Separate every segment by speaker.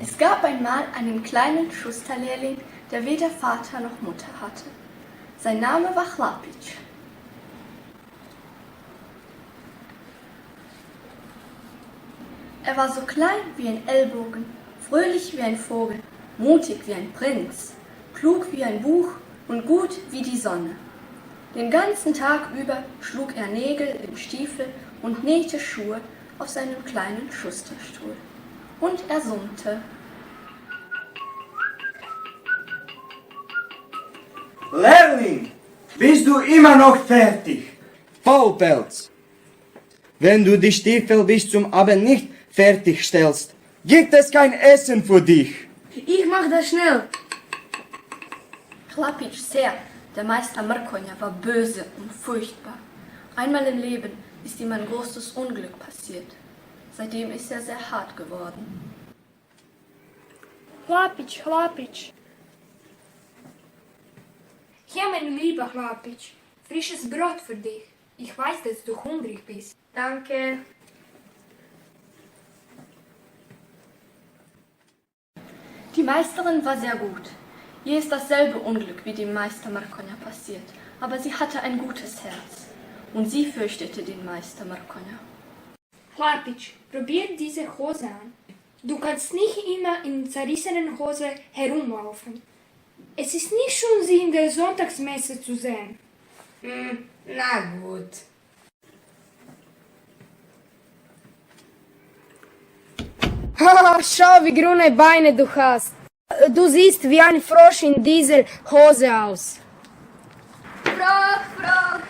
Speaker 1: Es gab einmal einen kleinen Schusterlehrling, der weder Vater noch Mutter hatte. Sein Name war Chlapic. Er war so klein wie ein Ellbogen, fröhlich wie ein Vogel, mutig wie ein Prinz, klug wie ein Buch und gut wie die Sonne. Den ganzen Tag über schlug er Nägel im Stiefel und nähte Schuhe auf seinem kleinen Schusterstuhl. Und er summte.
Speaker 2: Lehrling, bist du immer noch fertig? Faulpelz! Wenn du die Stiefel bis zum Abend nicht fertigstellst, gibt es kein Essen für dich.
Speaker 3: Ich mach das schnell.
Speaker 1: Chlapic sehr, der Meister Mrkonja, war böse und furchtbar. Einmal im Leben ist ihm ein großes Unglück passiert. Seitdem ist er sehr hart geworden.
Speaker 3: Chlapic, Chlapic. Hier, mein lieber Chlapic, frisches Brot für dich. Ich weiß, dass du hungrig bist. Danke.
Speaker 1: Die Meisterin war sehr gut. Ihr ist dasselbe Unglück wie dem Meister Mrkonja passiert, aber sie hatte ein gutes Herz. Und sie fürchtete den Meister Mrkonja.
Speaker 3: Chlapic, probier diese Hose an. Du kannst nicht immer in zerrissenen Hose herumlaufen. Es ist nicht schon sie in der Sonntagsmesse zu sehen.
Speaker 4: Na gut.
Speaker 3: Schau, wie grüne Beine du hast. Du siehst wie ein Frosch in dieser Hose aus.
Speaker 1: Frog, Frog!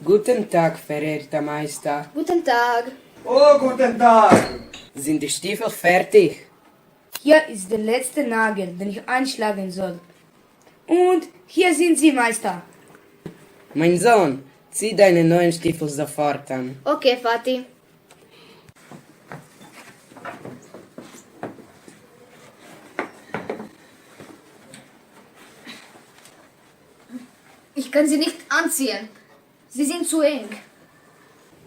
Speaker 4: Guten Tag, verehrter Meister.
Speaker 1: Guten Tag!
Speaker 2: Oh, guten Tag!
Speaker 4: Sind die Stiefel fertig?
Speaker 3: Hier ist der letzte Nagel, den ich einschlagen soll. Und hier sind sie, Meister.
Speaker 4: Mein Sohn, zieh deine neuen Stiefel sofort an.
Speaker 1: Okay, Vati.
Speaker 5: Ich kann sie nicht anziehen. Sie sind zu eng.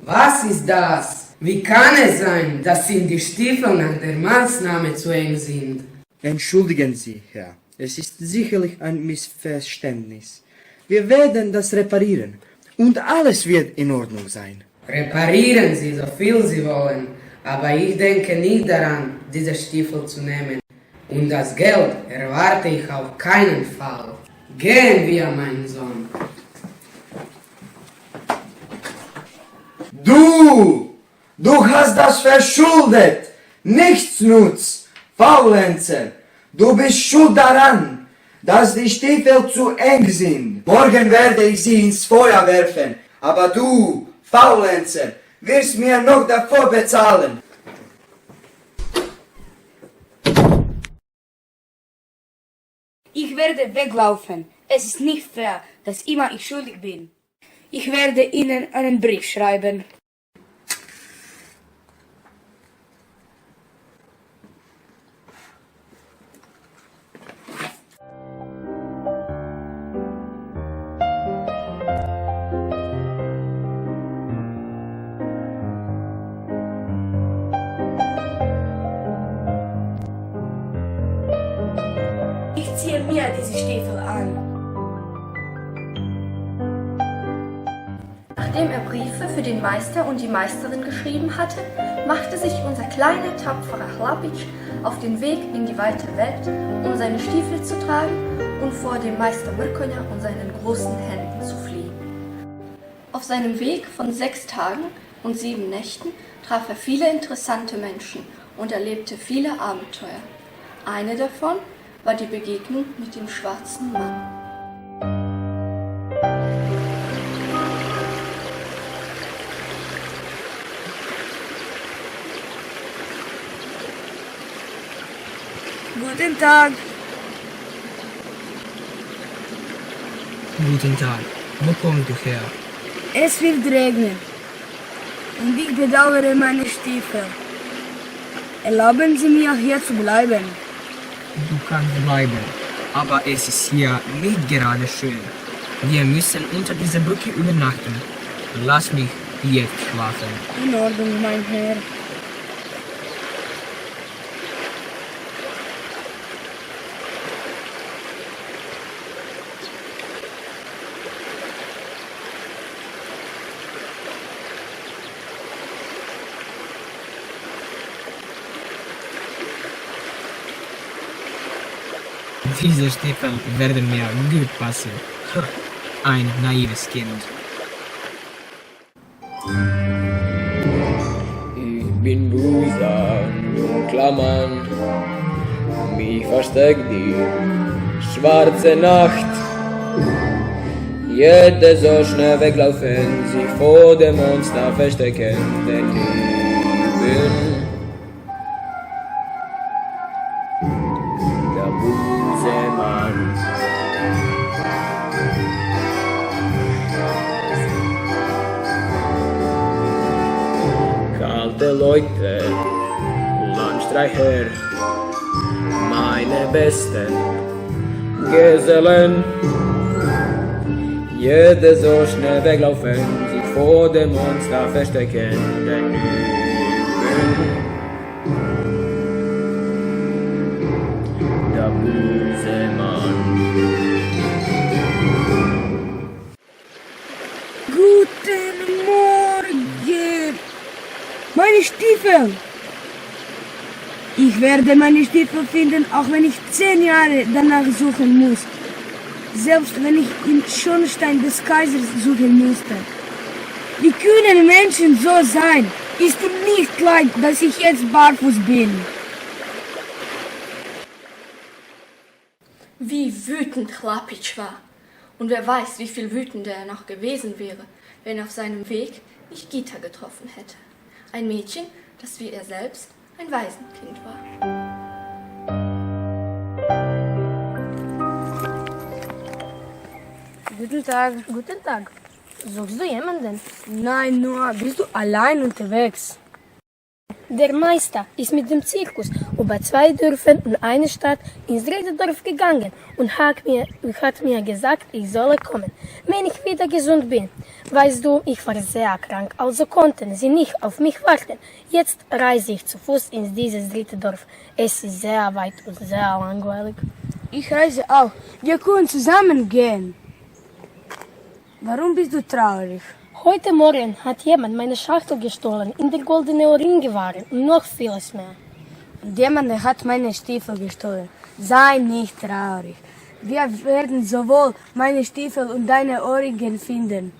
Speaker 4: Was ist das? Wie kann es sein, dass Ihnen die Stiefel nach der Maßnahme zu eng sind?
Speaker 2: Entschuldigen Sie, Herr. Es ist sicherlich ein Missverständnis. Wir werden das reparieren und alles wird in Ordnung sein.
Speaker 4: Reparieren Sie so viel Sie wollen, aber ich denke nicht daran, diese Stiefel zu nehmen. Und das Geld erwarte ich auf keinen Fall. Gehen wir, mein Sohn.
Speaker 2: Du hast das verschuldet! Nichtsnutz! Faulenzer! Du bist schuld daran, dass die Stiefel zu eng sind. Morgen werde ich sie ins Feuer werfen, aber du, Faulenzer, wirst mir noch davor bezahlen.
Speaker 3: Ich werde weglaufen. Es ist nicht fair, dass immer ich schuldig bin. Ich werde Ihnen einen Brief schreiben.
Speaker 6: Stiefel an.
Speaker 1: Nachdem er Briefe für den Meister und die Meisterin geschrieben hatte, machte sich unser kleiner, tapferer Chlapic auf den Weg in die weite Welt, um seine Stiefel zu tragen und vor dem Meister Mrkonja und seinen großen Händen zu fliehen. Auf seinem Weg von 6 Tagen und 7 Nächten traf er viele interessante Menschen und erlebte viele Abenteuer. Eine davon war die Begegnung mit dem schwarzen Mann.
Speaker 6: Guten Tag.
Speaker 7: Guten Tag. Wo kommst du her?
Speaker 6: Es wird regnen. Und ich bedauere meine Stiefel. Erlauben Sie mir hier zu bleiben.
Speaker 7: Du kannst bleiben, aber es ist hier nicht gerade schön. Wir müssen unter dieser Brücke übernachten. Lass mich jetzt schlafen.
Speaker 6: In Ordnung, mein Herr.
Speaker 7: Diese Stiefel werden mir gut passen. Ein naives Kind.
Speaker 8: Ich bin böser, dunkler Mann, mich versteckt die schwarze Nacht. Jeder so schnell weglaufen, sich vor dem Monster verstecken, denn ich bin der böse Mann. Kalte Leute, Landstreicher, meine besten Gesellen. Jeder so schnell weglaufen, sich vor dem Monster verstecken, denn ich bin der böse Mann.
Speaker 6: Guten Morgen. Meine Stiefel. Ich werde meine Stiefel finden, auch wenn ich 10 Jahre danach suchen muss. Selbst wenn ich im Schornstein des Kaisers suchen musste. Wie können Menschen so sein? Ist ihm nicht leid, dass ich jetzt barfuß bin.
Speaker 1: Wie wütend Chlapic war. Und wer weiß, wie viel wütender er noch gewesen wäre, wenn er auf seinem Weg nicht Gita getroffen hätte. Ein Mädchen, das wie er selbst ein Waisenkind war.
Speaker 6: Guten Tag.
Speaker 9: Guten Tag. Suchst du jemanden?
Speaker 6: Nein, nur bist du allein unterwegs?
Speaker 9: Der Meister ist mit dem Zirkus über 2 Dörfer und eine Stadt ins 3. Dorf gegangen und hat mir gesagt, ich solle kommen, wenn ich wieder gesund bin. Weißt du, ich war sehr krank, also konnten sie nicht auf mich warten. Jetzt reise ich zu Fuß in dieses 3. Dorf. Es ist sehr weit und sehr langweilig.
Speaker 6: Ich reise auch. Wir können zusammen gehen. Warum bist du traurig?
Speaker 9: Heute Morgen hat jemand meine Schachtel gestohlen, in der goldene Ohrringe waren und noch vieles mehr.
Speaker 6: Und jemand hat meine Stiefel gestohlen. Sei nicht traurig. Wir werden sowohl meine Stiefel und deine Ohrringe finden.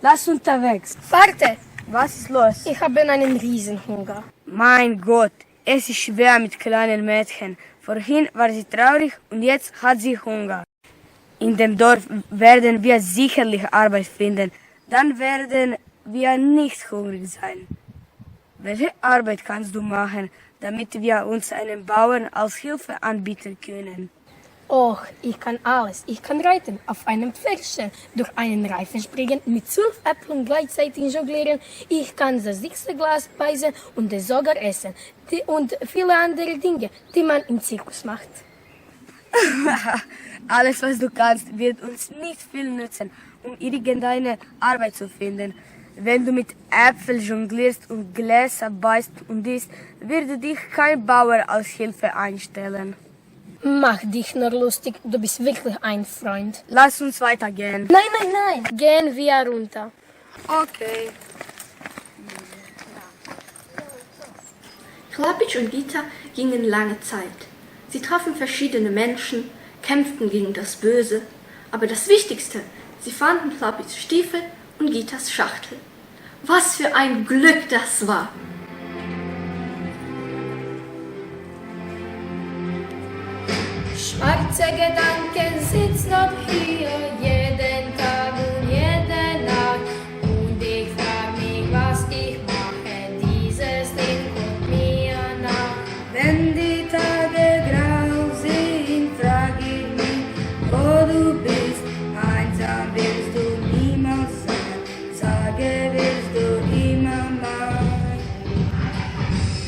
Speaker 6: Lass unterwegs.
Speaker 9: Warte!
Speaker 6: Was ist los?
Speaker 9: Ich habe einen Riesenhunger.
Speaker 6: Mein Gott, es ist schwer mit kleinen Mädchen. Vorhin war sie traurig und jetzt hat sie Hunger. In dem Dorf werden wir sicherlich Arbeit finden. Dann werden wir nicht hungrig sein. Welche Arbeit kannst du machen, damit wir uns einen Bauern als Hilfe anbieten können?
Speaker 9: Och, ich kann alles. Ich kann reiten, auf einem Pferdchen, durch einen Reifen springen, mit 12 Äpfeln gleichzeitig jonglieren. Ich kann das dickste Glas beißen und es sogar essen. Und viele andere Dinge, die man im Zirkus macht.
Speaker 6: Alles, was du kannst, wird uns nicht viel nützen, um irgendeine Arbeit zu finden. Wenn du mit Äpfeln jonglierst und Gläser beißt und isst, wird dich kein Bauer als Hilfe einstellen.
Speaker 9: Mach dich nur lustig, du bist wirklich ein Freund.
Speaker 6: Lass uns weitergehen.
Speaker 9: Nein. Gehen wir runter.
Speaker 6: Okay.
Speaker 1: Chlapitsch und Gita gingen lange Zeit. Sie trafen verschiedene Menschen, kämpften gegen das Böse, aber das Wichtigste, sie fanden Chlapitschs Stiefel und Gitas Schachtel. Was für ein Glück das war!
Speaker 3: Schwarze Gedanken sitzen noch hier, jeden Tag und jede Nacht. Und ich frag mich, was ich mache, dieses Ding kommt mir nach.
Speaker 6: Wenn die Tage grau sind, frag ich mich, wo du bist. Einsam willst du niemals sein, sage, willst du immer mein.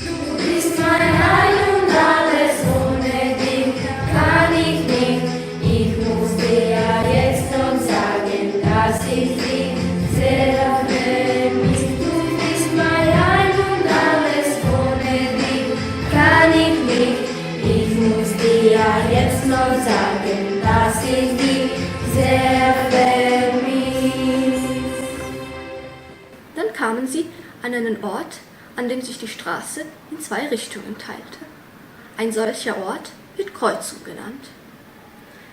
Speaker 3: Du bist mein Heil und alles, ohne dich kann ich nicht. Ich muss dir ja jetzt noch sagen, dass ich dich sehr vermisse. Du bist mein Heil und alles, ohne dich kann ich nicht. Ich muss dir ja jetzt noch sagen, dass ich dich sehr vermisse.
Speaker 1: Dann kamen sie an einen Ort, an dem sich die Straße in zwei Richtungen teilte. Ein solcher Ort wird Kreuzung genannt.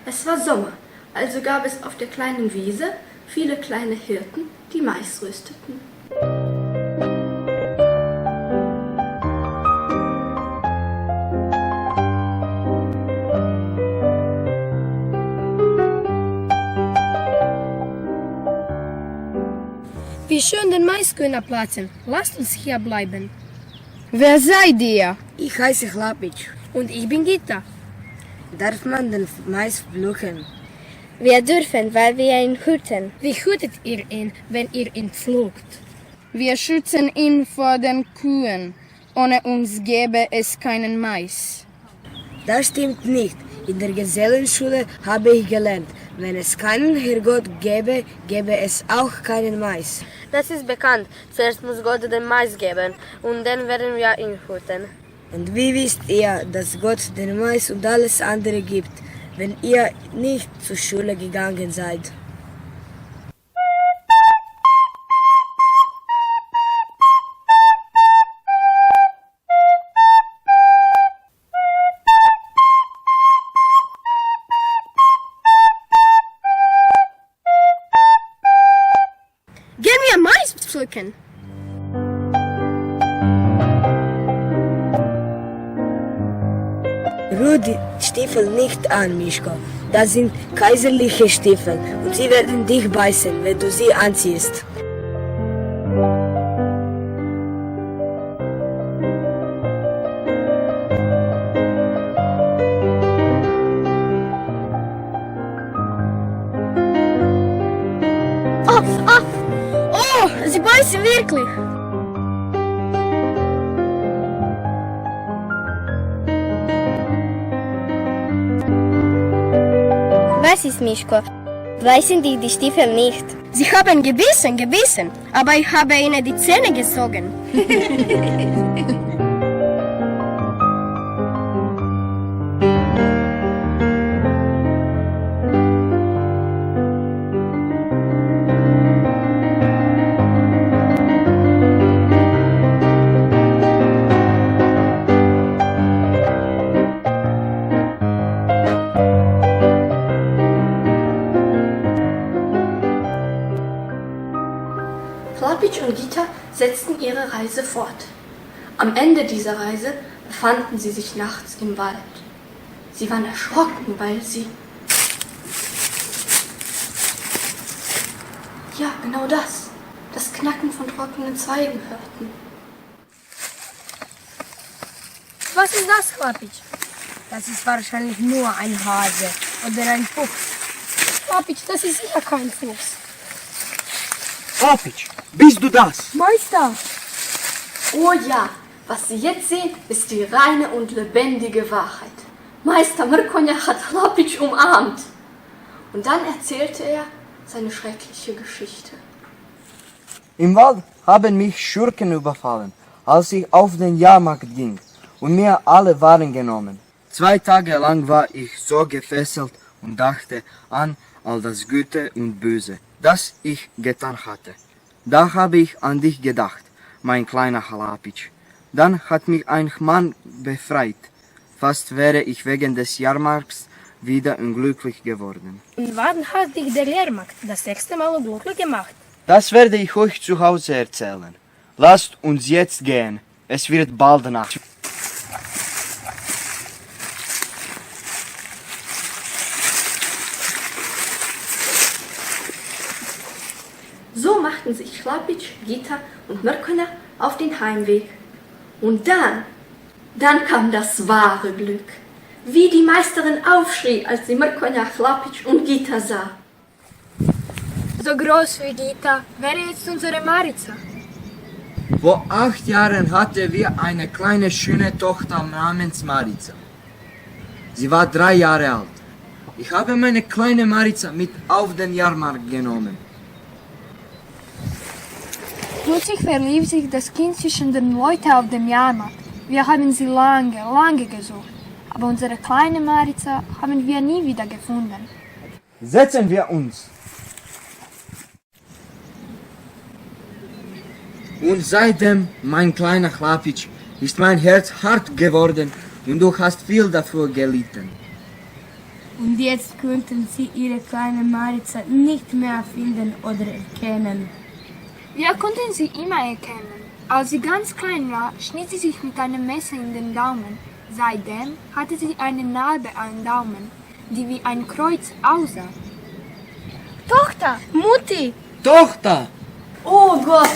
Speaker 1: Es war Sommer, also gab es auf der kleinen Wiese viele kleine Hirten, die Mais rösteten.
Speaker 9: Wie schön den Maiskühner platzen. Lasst uns hier bleiben.
Speaker 6: Wer seid ihr? Ich heiße Chlapitsch.
Speaker 9: Und ich bin Gita.
Speaker 6: Darf man den Mais pflücken?
Speaker 9: Wir dürfen, weil wir ihn hüten. Wie hütet ihr ihn, wenn ihr ihn pflückt?
Speaker 10: Wir schützen ihn vor den Kühen. Ohne uns gäbe es keinen Mais.
Speaker 6: Das stimmt nicht. In der Gesellenschule habe ich gelernt, wenn es keinen Herrgott gäbe, gäbe es auch keinen Mais.
Speaker 11: Das ist bekannt. Zuerst muss Gott den Mais geben und dann werden wir ihn hüten.
Speaker 6: Und wie wisst ihr, dass Gott den Mais und alles andere gibt, wenn ihr nicht zur Schule gegangen seid?
Speaker 9: Gehen wir Mais pflücken.
Speaker 6: Rühr die Stiefel nicht an, Mischko. Das sind kaiserliche Stiefel und sie werden dich beißen, wenn du sie anziehst.
Speaker 9: Oh, sie beißen wirklich.
Speaker 11: Was ist, Mischko? Beißen dich die Stiefel nicht?
Speaker 9: Sie haben gebissen, aber ich habe ihnen die Zähne gezogen.
Speaker 1: Chlapitsch und Gita setzten ihre Reise fort. Am Ende dieser Reise befanden sie sich nachts im Wald. Sie waren erschrocken, weil sie... Ja, genau das Knacken von trockenen Zweigen hörten.
Speaker 9: Was ist das, Chlapitsch?
Speaker 6: Das ist wahrscheinlich nur ein Hase oder ein Fuchs.
Speaker 9: Chlapitsch, das ist sicher kein Fuchs.
Speaker 2: Chlapitsch, bist du das?
Speaker 9: Meister!
Speaker 1: Oh ja, was Sie jetzt sehen, ist die reine und lebendige Wahrheit. Meister Mrkonja hat Chlapitsch umarmt. Und dann erzählte er seine schreckliche Geschichte.
Speaker 2: Im Wald haben mich Schurken überfallen, als ich auf den Jahrmarkt ging und mir alle Waren genommen. 2 Tage lang war ich so gefesselt und dachte an all das Gute und Böse, das ich getan hatte. Da habe ich an dich gedacht, mein kleiner Chlapitsch. Dann hat mich ein Mann befreit. Fast wäre ich wegen des Jahrmarkts wieder unglücklich geworden.
Speaker 9: Und wann hat dich der Jahrmarkt das nächste Mal unglücklich gemacht?
Speaker 2: Das werde ich euch zu Hause erzählen. Lasst uns jetzt gehen. Es wird bald Nacht.
Speaker 1: So machten sich Chlapitsch, Gita und Mrkona auf den Heimweg. Und dann kam das wahre Glück. Wie die Meisterin aufschrie, als sie Mrkona, Chlapitsch und Gita sah.
Speaker 5: So groß wie Gita wäre jetzt unsere Marica.
Speaker 2: Vor 8 Jahren hatten wir eine kleine schöne Tochter namens Marica. Sie war 3 Jahre alt. Ich habe meine kleine Marica mit auf den Jahrmarkt genommen.
Speaker 10: Plötzlich verlief sich das Kind zwischen den Leuten auf dem Jahrmarkt. Wir haben sie lange gesucht. Aber unsere kleine Marica haben wir nie wieder gefunden.
Speaker 2: Setzen wir uns. Und seitdem, mein kleiner Chlapitsch, ist mein Herz hart geworden und du hast viel dafür gelitten.
Speaker 6: Und jetzt könnten sie ihre kleine Marica nicht mehr finden oder erkennen.
Speaker 10: Wir konnten sie immer erkennen. Als sie ganz klein war, schnitt sie sich mit einem Messer in den Daumen. Seitdem hatte sie eine Narbe am Daumen, die wie ein Kreuz aussah.
Speaker 5: Tochter!
Speaker 6: Mutti!
Speaker 2: Tochter!
Speaker 1: Oh Gott,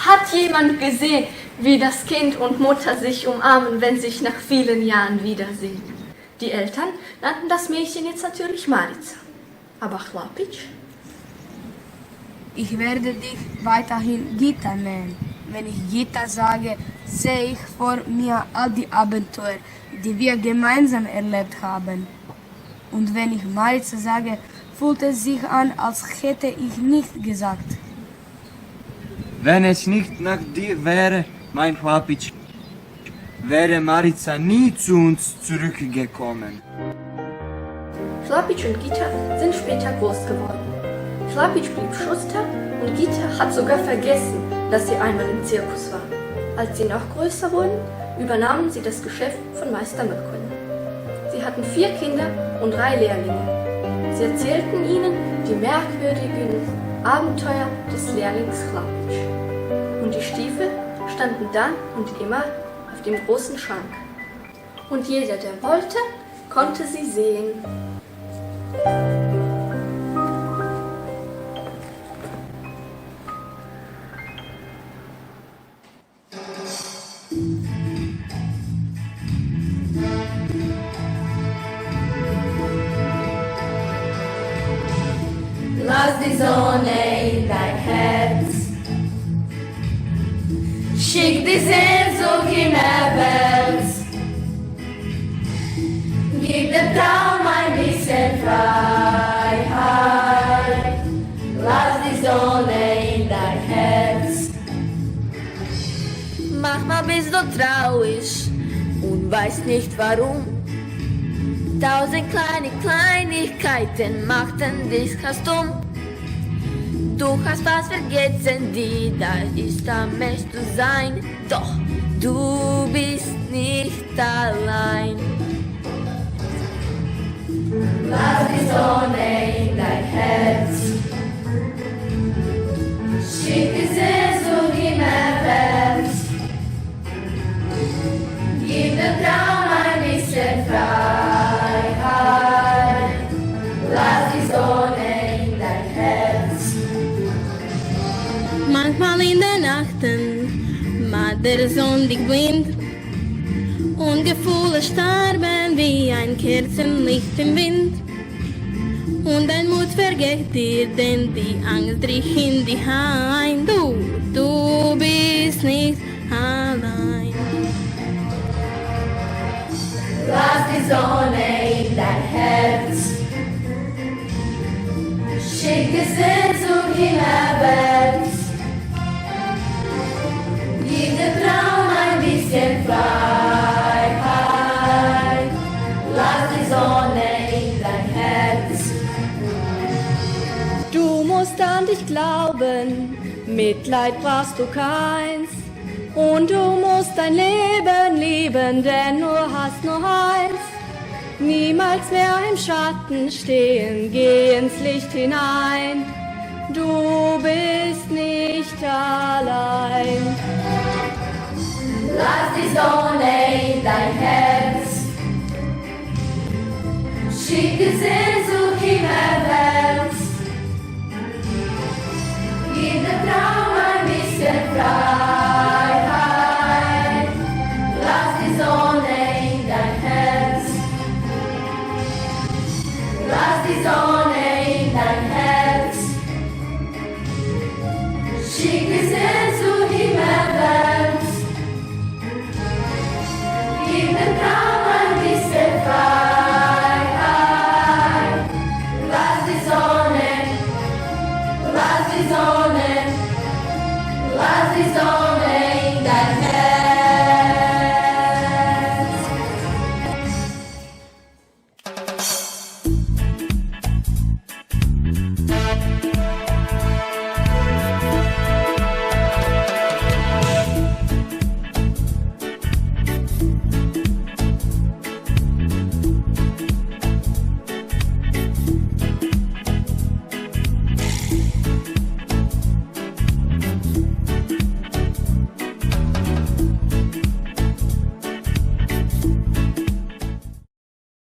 Speaker 1: hat jemand gesehen, wie das Kind und Mutter sich umarmen, wenn sie sich nach vielen Jahren wiedersehen? Die Eltern nannten das Mädchen jetzt natürlich Marica. Aber Chlapitsch?
Speaker 6: Ich werde dich weiterhin Gita nennen. Wenn ich Gita sage, sehe ich vor mir all die Abenteuer, die wir gemeinsam erlebt haben. Und wenn ich Marica sage, fühlt es sich an, als hätte ich nicht gesagt.
Speaker 2: Wenn es nicht nach dir wäre, mein Chlapitsch, wäre Marica nie zu uns zurückgekommen.
Speaker 1: Chlapitsch und Gita sind später groß geworden. Chlapitsch blieb Schuster und Gita hat sogar vergessen, dass sie einmal im Zirkus war. Als sie noch größer wurden, übernahmen sie das Geschäft von Meister Mrkona. Sie hatten 4 Kinder und 3 Lehrlinge. Sie erzählten ihnen die merkwürdigen Abenteuer des Lehrlings Chlapitsch. Und die Stiefel standen dann und immer auf dem großen Schrank. Und jeder, der wollte, konnte sie sehen.
Speaker 3: Lass die Sonne in dein Herz. Schick die Sehnsucht in Welt. Gib dem Traum ein bisschen Freiheit. Lass die Sonne in dein Herz. Manchmal bist du traurig und weißt nicht warum. 1000 kleine Kleinigkeiten machten dich dumm. Du hast was vergessen, die da ist am Mensch zu sein. Doch du bist nicht allein. Lass die Sonne in dein Herz. Schick die Sehnsucht immerwärts. Gib dem Traum ein bisschen Freiheit. Lass die Sonne in dein Herz.
Speaker 12: Manchmal in der Nachten macht der Sonn dich blind und Gefühle starben wie ein Kerzenlicht im Wind. Und dein Mut vergeht dir, denn die Angst riecht in dich ein. Du bist nicht allein.
Speaker 3: Lass die Sonne in dein Herz. Schick die Sehnsucht immerwärts. Gib dem Traum ein bisschen Freiheit. Mitleid brauchst du keins. Und du musst dein Leben lieben, denn du hast nur eins. Niemals mehr im Schatten stehen, geh ins Licht hinein. Du bist nicht allein. Lass die Sonne in dein Herz. Schick die Sehnsucht himmelwärts. Gib dem Traum ein bisschen Freiheit. Lass die Sonne in dein Herz. Lass die Sonne in dein Herz. Schick die Sehnsucht himmelwärts. Gib dem Traum ein bisschen Freiheit. Lass die Sonne, lass die Sonne, lass die Sonne in dein Herz.